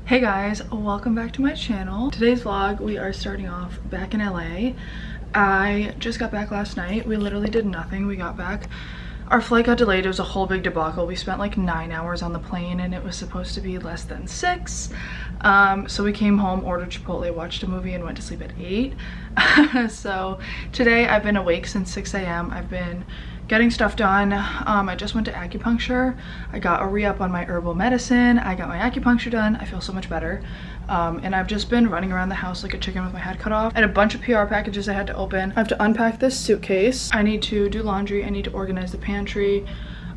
Hey guys, welcome back to my channel. Today's vlog, we are starting off back in LA. I just got back last night. We literally did nothing. We got back. Our flight got delayed. It was a whole big debacle. We spent like 9 hours on the plane and it was supposed to be less than 6. So we came home, ordered Chipotle, watched a movie, and went to sleep at 8. So today I've been awake since 6 a.m. I've been getting stuff done. I just went to acupuncture. I got a re-up on my herbal medicine. I got my acupuncture done. I feel so much better. And I've just been running around the house like a chicken with my head cut off. I had a bunch of PR packages I had to open. I have to unpack this suitcase. I need to do laundry. I need to organize the pantry.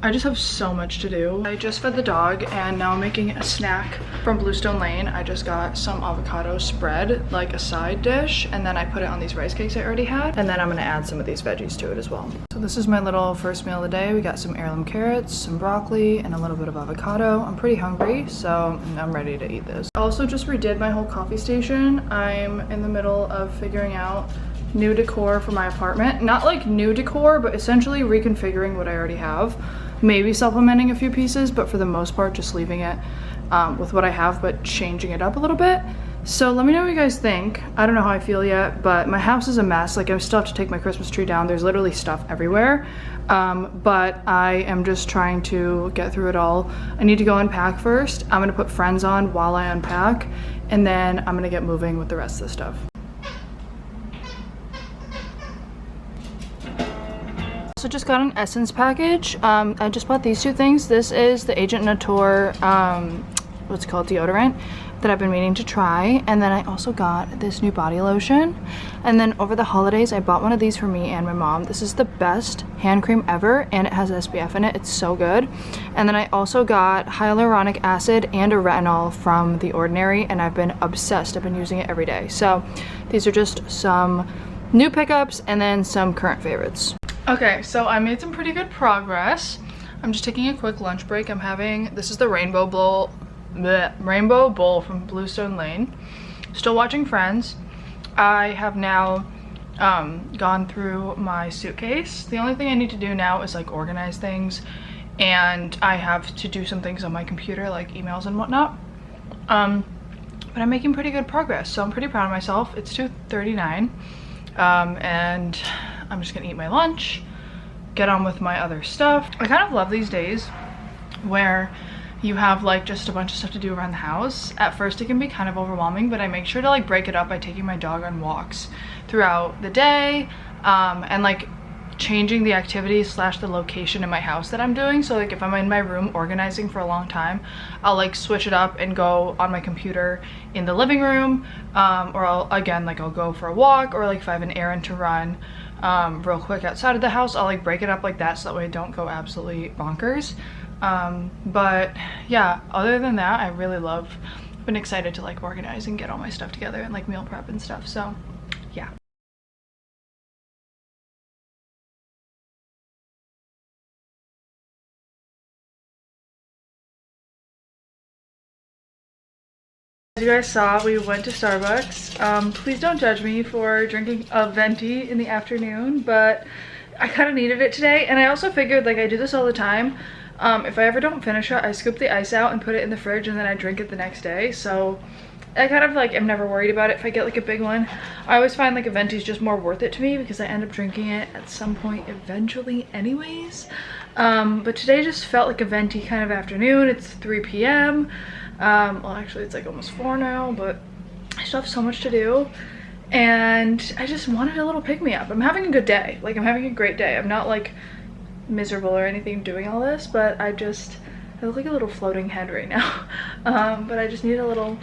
I just have so much to do. I just fed the dog and now I'm making a snack from Bluestone Lane. I just got some avocado spread, like a side dish, and then I put it on these rice cakes I already had. And then I'm gonna add some of these veggies to it as well. So this is my little first meal of the day. We got some heirloom carrots, some broccoli, and a little bit of avocado. I'm pretty hungry, so I'm ready to eat this. I also just redid my whole coffee station. I'm in the middle of figuring out new decor for my apartment. Not like new decor, but essentially reconfiguring what I already have. Maybe supplementing a few pieces, but for the most part just leaving it with what I have, but changing it up a little bit. So let me know what you guys think. I don't know how I feel yet, but my house is a mess. Like, I still have to take my Christmas tree down. There's literally stuff everywhere. But I am just trying to get through it all. I need to go unpack first. I'm gonna put Friends on while I unpack, and then I'm gonna get moving with the rest of the stuff. So just got an Essence package. I just bought these two things. This is the Agent Nature, what's it called, deodorant that I've been meaning to try. And then I also got this new body lotion. And then over the holidays, I bought one of these for me and my mom. This is the best hand cream ever, and it has SPF in it. It's so good. And then I also got hyaluronic acid and a retinol from The Ordinary, and I've been obsessed. I've been using it every day. So these are just some new pickups and then some current favorites. Okay, so I made some pretty good progress. I'm just taking a quick lunch break. I'm having, this is the Rainbow Bowl from Bluestone Lane. Still watching Friends. I have now gone through my suitcase. The only thing I need to do now is like organize things, and I have to do some things on my computer, like emails and whatnot. But I'm making pretty good progress, so I'm pretty proud of myself. It's 2:39, and I'm just gonna eat my lunch, get on with my other stuff. I kind of love these days where you have like just a bunch of stuff to do around the house. At first it can be kind of overwhelming, but I make sure to like break it up by taking my dog on walks throughout the day, and like changing the activity / the location in my house that I'm doing. So like if I'm in my room organizing for a long time, I'll like switch it up and go on my computer in the living room, or I'll go for a walk, or like if I have an errand to run real quick outside of the house, I'll like break it up like that, so that way I don't go absolutely bonkers. But yeah, other than that, I really been excited to like organize and get all my stuff together and like meal prep and stuff. So yeah. As you guys saw, we went to Starbucks. Please don't judge me for drinking a venti in the afternoon, but I kind of needed it today. And I also figured, like, I do this all the time. If I ever don't finish it, I scoop the ice out and put it in the fridge, and then I drink it the next day. So I kind of like am never worried about it if I get like a big one. I always find like a venti is just more worth it to me because I end up drinking it at some point eventually anyways. But today just felt like a venti kind of afternoon. It's 3 p.m. Well, actually it's like almost 4 now, but I still have so much to do, and I just wanted a little pick-me-up. I'm having a good day. Like, I'm having a great day. I'm not like miserable or anything doing all this, but I look like a little floating head right now. But I just need a little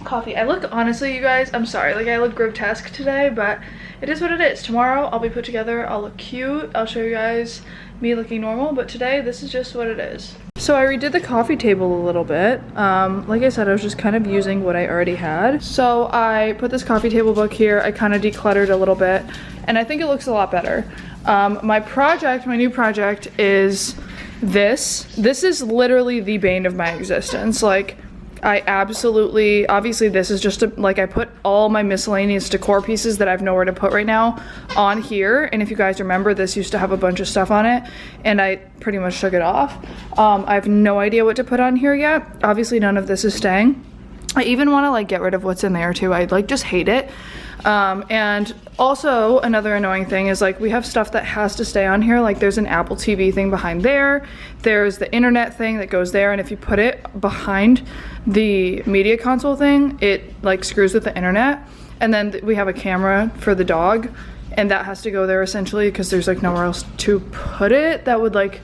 coffee. I look, honestly, you guys, I'm sorry, like I look grotesque today, but it is what it is. Tomorrow I'll be put together, I'll look cute, I'll show you guys me looking normal, but today this is just what it is. So I redid the coffee table a little bit. Like I said, I was just kind of using what I already had. So I put this coffee table book here. I kind of decluttered a little bit, and I think it looks a lot better. My new project is this. This is literally the bane of my existence. Like, I absolutely, obviously this is just like I put all my miscellaneous decor pieces that I have nowhere to put right now on here. And if you guys remember, this used to have a bunch of stuff on it and I pretty much took it off. I have no idea what to put on here yet. Obviously none of this is staying. I even want to like get rid of what's in there too. I like just hate it. And also another annoying thing is like we have stuff that has to stay on here. Like there's an Apple TV thing behind there. There's the internet thing that goes there. And if you put it behind the media console thing, it like screws with the internet. And then we have a camera for the dog and that has to go there essentially because there's like nowhere else to put it that would like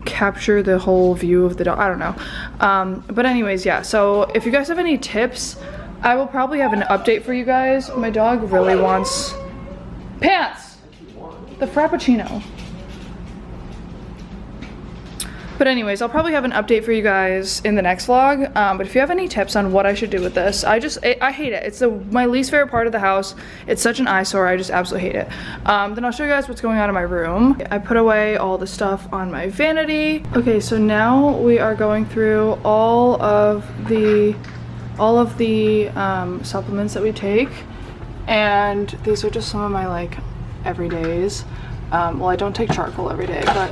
capture the whole view of the dog. I don't know. But anyways, yeah. So if you guys have any tips, I will probably have an update for you guys. My dog really wants pants, the Frappuccino. But anyways, I'll probably have an update for you guys in the next vlog. But if you have any tips on what I should do with this, I hate it. It's my least favorite part of the house. It's such an eyesore. I just absolutely hate it. Then I'll show you guys what's going on in my room. I put away all the stuff on my vanity. Okay, so now we are going through all of the supplements that we take, and these are just some of my like everydays. Well, I don't take charcoal every day, but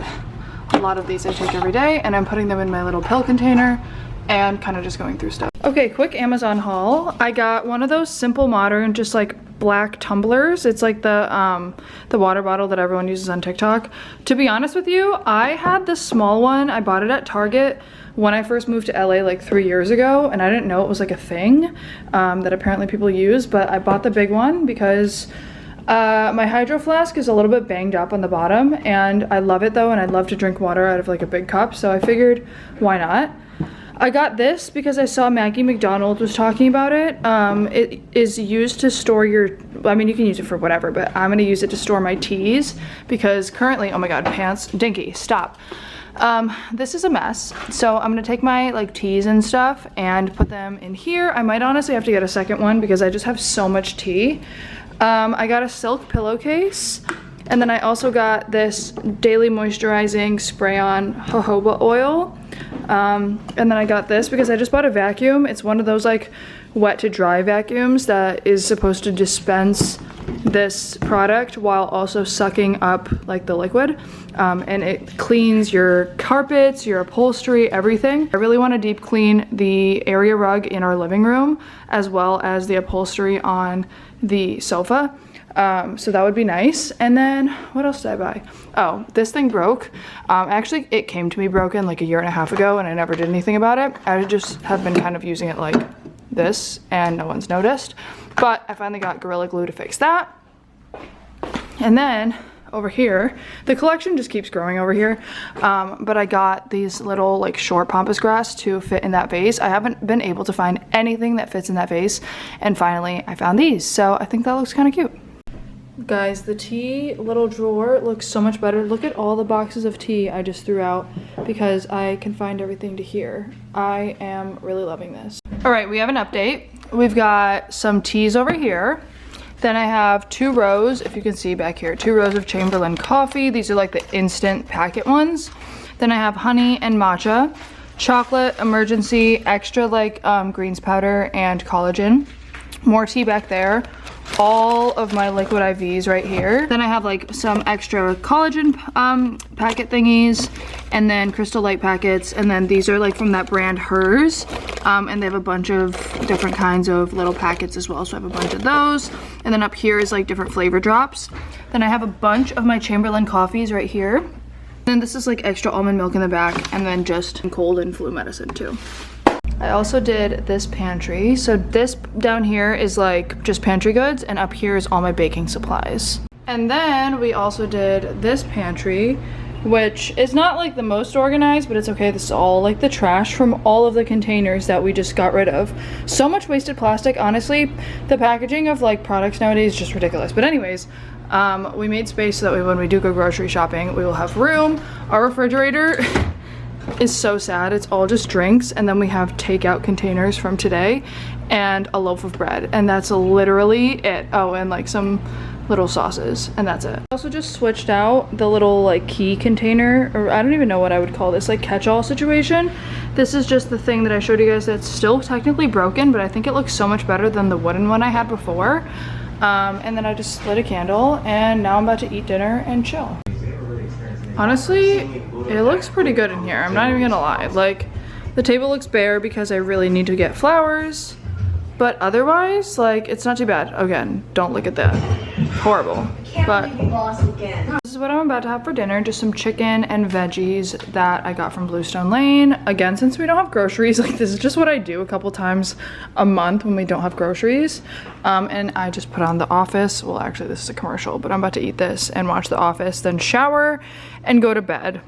a lot of these I take every day, and I'm putting them in my little pill container and kind of just going through stuff. Okay, quick Amazon haul. I got one of those Simple Modern just like black tumblers. It's like the water bottle that everyone uses on TikTok. To be honest with you, I had the small one. I bought it at Target when I first moved to LA like 3 years ago, and I didn't know it was like a thing that apparently people use, but I bought the big one because my hydro flask is a little bit banged up on the bottom, and I love it though, and I'd love to drink water out of like a big cup, so I figured why not. I got this because I saw Maggie McDonald was talking about it. It is used to store your, I mean you can use it for whatever, but I'm gonna use it to store my teas because currently, oh my god, pants, Dinky, stop. This is a mess, so I'm gonna take my like teas and stuff and put them in here. I might honestly have to get a second one because I just have so much tea. I got a silk pillowcase, and then I also got this daily moisturizing spray-on jojoba oil. And then I got this because I just bought a vacuum. It's one of those like wet to dry vacuums that is supposed to dispense this product while also sucking up like the liquid, and it cleans your carpets, your upholstery, everything. I really want to deep clean the area rug in our living room as well as the upholstery on the sofa, so that would be nice. And then what else did I buy? Oh, this thing broke. Actually it came to me broken like 1.5 years ago and I never did anything about it. I just have been kind of using it like this and no one's noticed, but I finally got Gorilla Glue to fix that. And then over here, the collection just keeps growing over here, but I got these little like short pampas grass to fit in that vase. I haven't been able to find anything that fits in that vase, and finally I found these, so I think that looks kind of cute. Guys, the tea little drawer looks so much better. Look at all the boxes of tea I just threw out because I can find everything to here. I am really loving this. All right, we have an update. We've got some teas over here. Then I have 2 rows, if you can see back here, 2 rows of Chamberlain coffee. These are like the instant packet ones. Then I have honey and matcha, chocolate, emergency, extra like greens powder and collagen. More tea back there. All of my liquid IVs right here. Then I have like some extra collagen packet thingies, and then Crystal Light packets, and then these are like from that brand Hers, and they have a bunch of different kinds of little packets as well, so I have a bunch of those. And then up here is like different flavor drops. Then I have a bunch of my Chamberlain coffees right here. And then this is like extra almond milk in the back, and then just cold and flu medicine too. I also did this pantry. So this down here is like just pantry goods, and up here is all my baking supplies. And then we also did this pantry, which is not like the most organized, but it's okay. This is all like the trash from all of the containers that we just got rid of. So much wasted plastic. Honestly, the packaging of like products nowadays is just ridiculous. But anyways, we made space so that when we do go grocery shopping, we will have room. Our refrigerator is so sad. It's all just drinks, and then we have takeout containers from today and a loaf of bread, and that's literally it. Oh, and like some little sauces, and that's it. I also just switched out the little like key container, or I don't even know what I would call this, like catch-all situation This is just the thing that I showed you guys that's still technically broken, but I think it looks so much better than the wooden one I had before. And then I just lit a candle, and now I'm about to eat dinner and chill. Honestly, it looks pretty good in here. I'm not even gonna lie. Like, the table looks bare because I really need to get flowers, but otherwise, like, it's not too bad. Again, don't look at that. Horrible. But this is what I'm about to have for dinner. Just some chicken and veggies that I got from Bluestone Lane. Again, since we don't have groceries, like, this is just what I do a couple times a month when we don't have groceries. And I just put on The Office. Well, actually, this is a commercial, but I'm about to eat this and watch The Office, then shower and go to bed.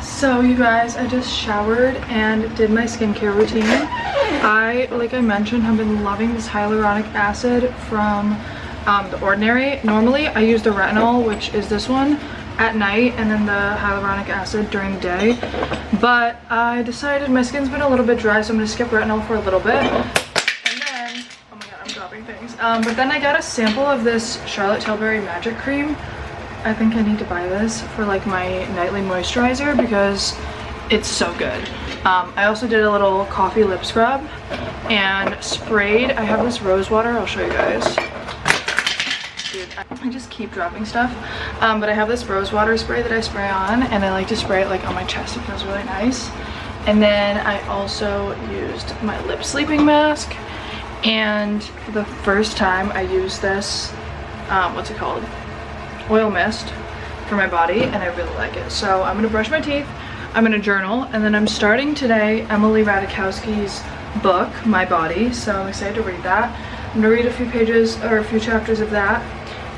So you guys, I just showered and did my skincare routine. Like I mentioned, have been loving this hyaluronic acid from The Ordinary. Normally I use the retinol, which is this one, at night, and then the hyaluronic acid during the day. But I decided my skin's been a little bit dry, so I'm gonna skip retinol for a little bit. And then, oh my god, I'm dropping things. But then I got a sample of this Charlotte Tilbury Magic Cream. I think I need to buy this for like my nightly moisturizer because it's so good. I also did a little coffee lip scrub and sprayed. I have this rose water. I'll show you guys. Dude, I just keep dropping stuff. But I have this rose water spray that I spray on, and I like to spray it like on my chest. It feels really nice. And then I also used my lip sleeping mask. And for the first time I used this, what's it called? Oil mist for my body, and I really like it. So I'm gonna brush my teeth, I'm gonna journal, and then I'm starting today Emily Ratajkowski's book, My Body. So I'm excited to read that. I'm gonna read a few pages or a few chapters of that,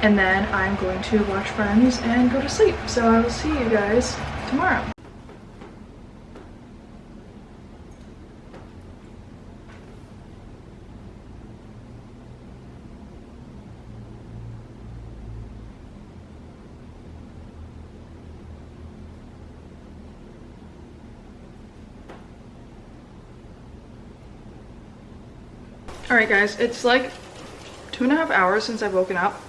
and then I'm going to watch Friends and go to sleep. So I will see you guys tomorrow. Alright guys, it's like 2.5 hours since I've woken up.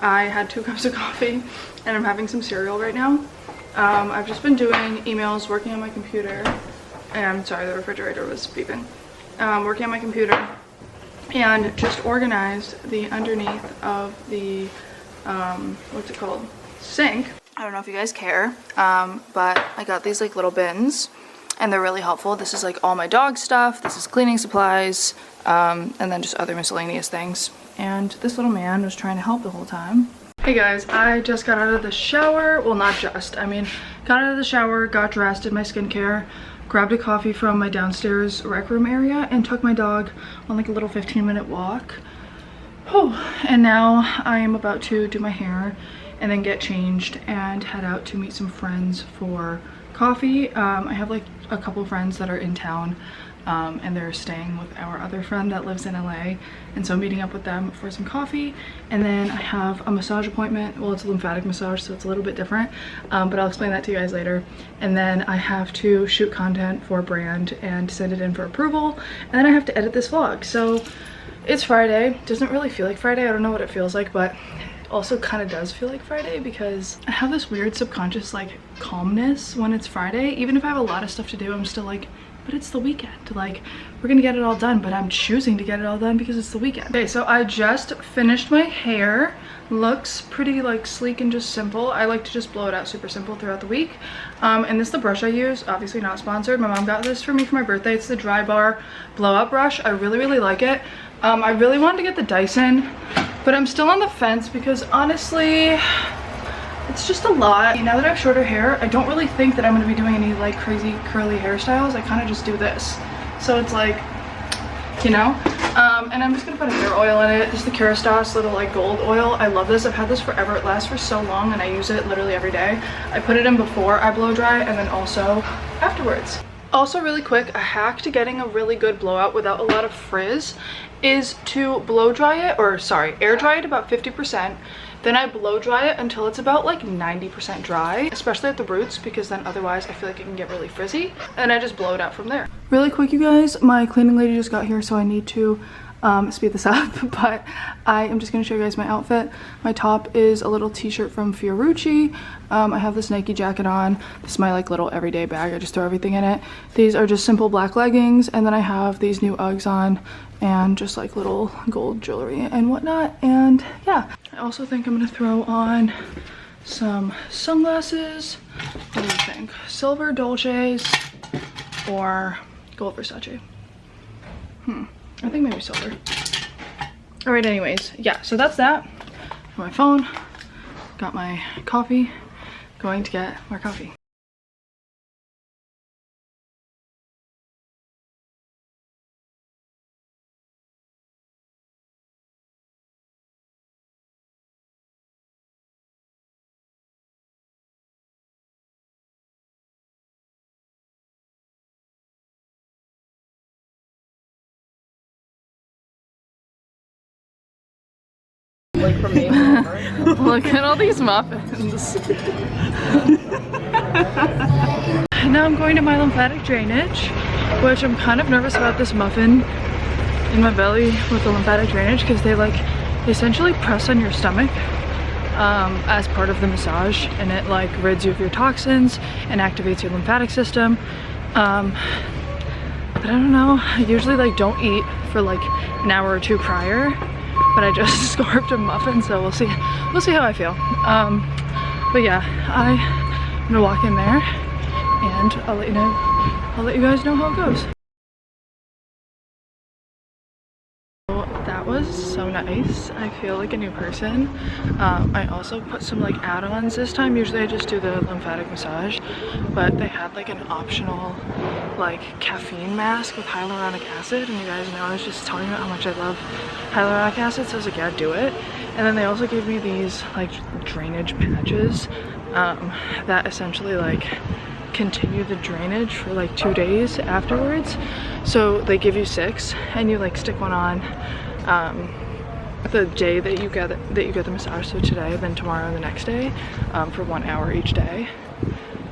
I had 2 cups of coffee and I'm having some cereal right now. I've just been doing emails, working on my computer, and I'm sorry, the refrigerator was beeping. Working on my computer and just organized the underneath of the, what's it called? Sink. I don't know if you guys care, but I got these like little bins and they're really helpful. This is like all my dog stuff. This is cleaning supplies. And then just other miscellaneous things. And this little man was trying to help the whole time. Hey guys, I just got out of the shower. Well, not just, I mean, got out of the shower, got dressed, did my skincare, grabbed a coffee from my downstairs rec room area, and took my dog on like a little 15-minute walk. And now I am about to do my hair and then get changed and head out to meet some friends for coffee. I have like a couple friends that are in town. And they're staying with our other friend that lives in LA, and so I'm meeting up with them for some coffee. And then I have a massage appointment. Well, it's a lymphatic massage, so it's a little bit different, but I'll explain that to you guys later. And then I have to shoot content for a brand and send it in for approval, and then I have to edit this vlog. So it's Friday. Doesn't really feel like Friday. I don't know what it feels like, but also kind of does feel like Friday because I have this weird subconscious like calmness when it's Friday. Even if I have a lot of stuff to do, I'm still like, but it's the weekend. Like, we're gonna get it all done, but I'm choosing to get it all done because it's the weekend. Okay, so I just finished my hair. Looks pretty like sleek and just simple. I like to just blow it out super simple throughout the week. And this is the brush I use, obviously not sponsored. My mom got this for me for my birthday. It's the Dry Bar blow up brush. I really, really like it. I really wanted to get the Dyson, but I'm still on the fence because honestly, it's just a lot. Now that I have shorter hair, I don't really think that I'm going to be doing any like crazy curly hairstyles. I kind of just do this. So it's like, you know, and I'm just going to put a hair oil in it. This is the Kerastase little like gold oil. I love this. I've had this forever. It lasts for so long and I use it literally every day. I put it in before I blow dry and then also afterwards. Also really quick, a hack to getting a really good blowout without a lot of frizz is to blow dry it, or sorry, air dry it about 50%. Then I blow dry it until it's about like 90% dry, especially at the roots, because then otherwise I feel like it can get really frizzy. And I just blow it out from there. Really quick, you guys, my cleaning lady just got here, so I need to speed this up, but I am just gonna show you guys my outfit. My top is a little t-shirt from Fiorucci. I have this Nike jacket on. This is my like little everyday bag. I just throw everything in it. These are just simple black leggings, and then I have these new Uggs on and just like little gold jewelry and whatnot. And yeah, I also think I'm gonna throw on some sunglasses. What do you think? Silver Dolces or gold Versace? I think maybe silver. All right, anyways, yeah, so that's that. My phone, got my coffee, going to get more coffee. Like from me. Look at all these muffins. Now I'm going to my lymphatic drainage, which I'm kind of nervous about this muffin in my belly with the lymphatic drainage because they essentially press on your stomach as part of the massage, and it like rids you of your toxins and activates your lymphatic system. But I don't know, I usually like don't eat for like an hour or two prior, but I just scarfed a muffin, so we'll see how I feel. But yeah, I'm gonna walk in there and I'll let you guys know how it goes. That was so nice. I feel like a new person. I also put some like add-ons this time. Usually I just do the lymphatic massage, but they had like an optional like caffeine mask with hyaluronic acid, and you guys know I was just talking about how much I love hyaluronic acid, so I was like, yeah, do it. And then they also gave me these like drainage patches that essentially like continue the drainage for like 2 days afterwards. So they give you 6 and you like stick one on the day that you get the massage, so today, then tomorrow and the next day, for 1 hour each day.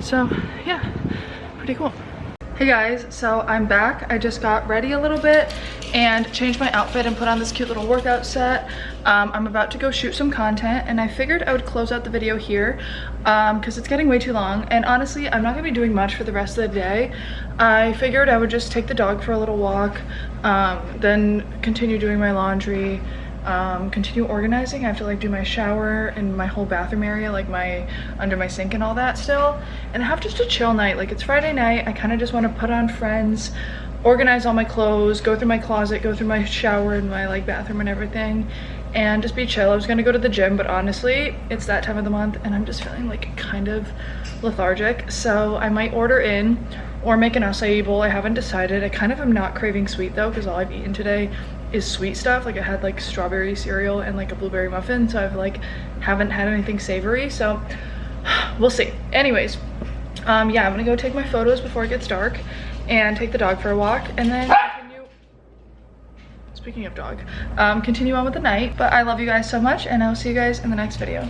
So yeah, pretty cool. Hey guys, so I'm back. I just got ready a little bit and changed my outfit and put on this cute little workout set. I'm about to go shoot some content, and I figured I would close out the video here because it's getting way too long, and honestly I'm not gonna be doing much for the rest of the day. I figured I would just take the dog for a little walk, then continue doing my laundry, continue organizing. I have to like do my shower and my whole bathroom area, like my under my sink and all that still, and have just a chill night. Like, it's Friday night, I kind of just want to put on Friends, organize all my clothes, go through my closet, go through my shower and my like bathroom and everything, and just be chill. I was gonna go to the gym, but honestly it's that time of the month and I'm just feeling like kind of lethargic, so I might order in or make an acai bowl. I haven't decided. I kind of am not craving sweet though, because all I've eaten today is sweet stuff. Like, I had like strawberry cereal and like a blueberry muffin, so I've like haven't had anything savory, so we'll see. Anyways, yeah, I'm gonna go take my photos before it gets dark and take the dog for a walk, and then continue, speaking of dog, continue on with the night. But I love you guys so much, and I'll see you guys in the next video.